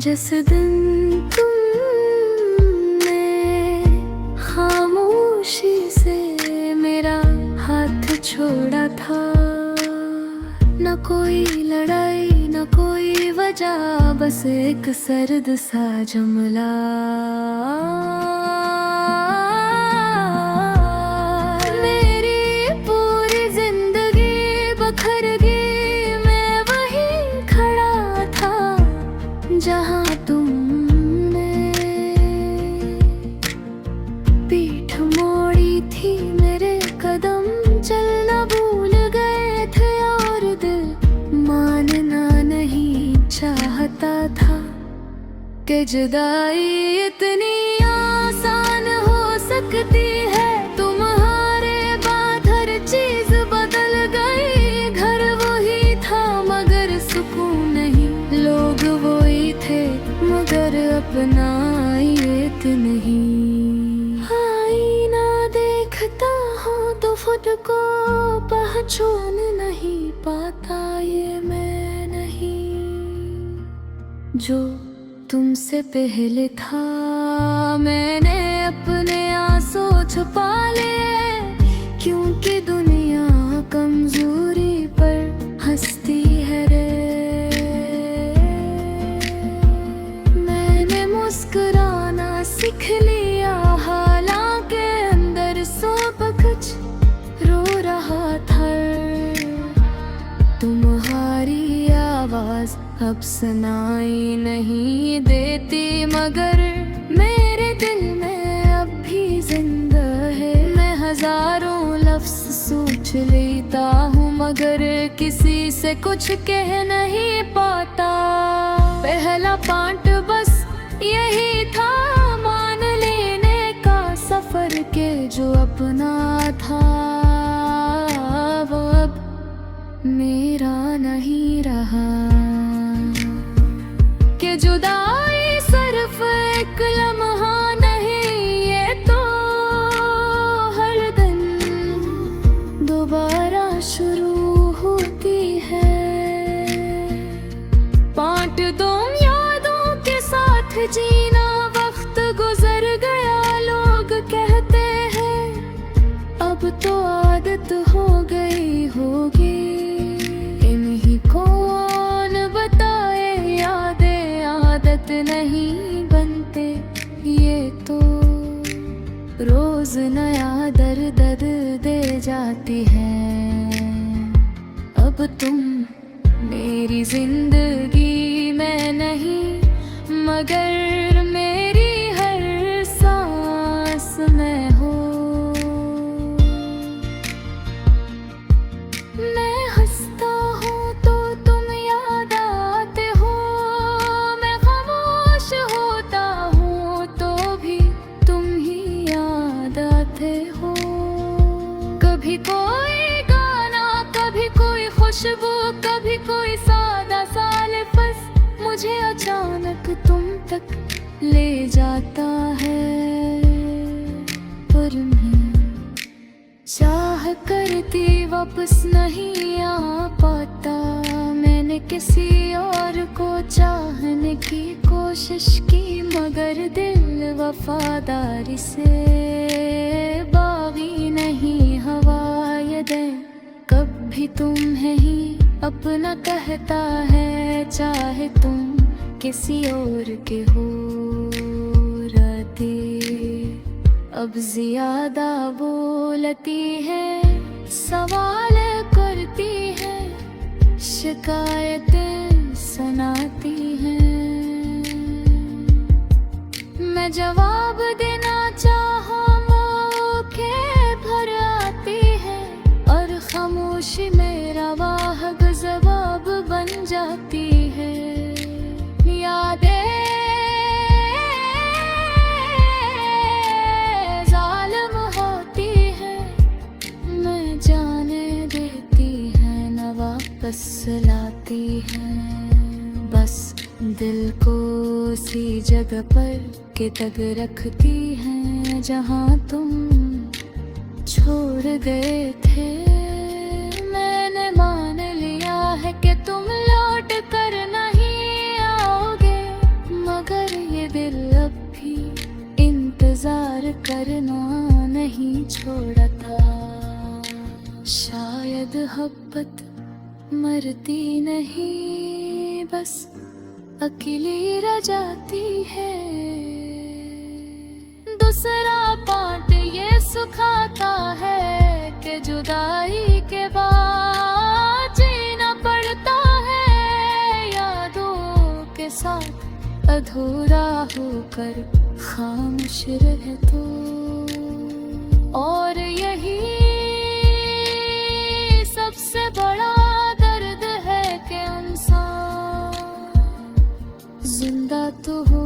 जिस दिन तुमने खामोशी से मेरा हाथ छोड़ा था, न कोई लड़ाई न कोई वजह, बस एक सर्द सा जुमला। मेरी पूरी जिंदगी बखर गई, मैं वहीं खड़ा था जहां तुमने पीठ मोड़ी थी। मेरे कदम चलना भूल गए थे और दिल मानना नहीं चाहता था कि जुदाई इतनी आसान हो सकती है। तुम्हारे बाद हर चीज बदल गई, घर वही था मगर सुकून नहीं, लोग वही थे मगर अपनाइत नहीं। आईना देखता हूँ तो खुद को पहचान नहीं पाता, ये मैं नहीं जो तुमसे पहले था। मैंने अपने आंसू छुपा लिए, क्योंकि दुनिया कमजोरी पर हंसती है रे। मैंने मुस्कुराना सीख लिया, हालांकि अंदर सब कुछ रो रहा था। तुम्हारी आवाज अब सुनाई नहीं देती, मगर मेरे दिल में अब भी जिंदा है। मैं हजारों लफ्ज सोच लेता हूँ मगर किसी से कुछ कह नहीं पाता। पहला पार्ट बस यही था, मान लेने का सफर के जो अपना था वो अब मेरा नहीं रहा। कि जुदाई सिर्फ एक लम्हा नहीं, ये तो हर दिन दोबारा शुरू होती है। बांट दो यादों के साथ जीना, वक्त गुजर गया लोग कहते हैं, अब तो आदत हो गई होगी। इन्हीं कौन बताए यादें आदत नहीं बनते, ये तो रोज नया दर्द दे जाती है। अब तुम मेरी जिंदगी में नहीं, मगर मेरी हर सांस में हो। मैं हंसता हूँ तो तुम याद आते हो, मैं खामोश होता हूँ तो भी तुम ही याद आते हो। कभी कोई गाना, कभी कोई खुशबू, कभी कोई सादा सा लफ्ज़ मुझे अचानक तुम तक ले जाता है। पर मैं चाह करती वापस नहीं आ पाता। मैंने किसी और को चाहने की कोशिश की, मगर दिल वफादारी से बागी नहीं। हवा ये दे कभी तुम्हें ही अपना कहता है, चाहे तुम किसी और के हो रहते। अब ज्यादा बोलती है, सवाल करती है, शिकायतें सुनाती हैं। मैं जवाब देना चाहूँ मौके भर आती है, और खामोशी मेरा वाहग जवाब बन जाती है। यादें जालिम होती है, मैं जाने देती है न वापस लाती है। बस दिल को उसी जगह पर के तक रखती है जहाँ तुम छोड़ गए थे। मैंने मान लिया है कि तुम लौट कर नहीं आओगे, नहीं छोड़ता। शायद मोहब्बत मरती नहीं, बस अकेली रह जाती है। दूसरा पार्ट ये सुखाता है कि जुदाई के बाद जीना पड़ता है यादों के साथ, अधूरा होकर खामोश रहे तो। और यही सबसे बड़ा दर्द है कि इंसान जिंदा तो हो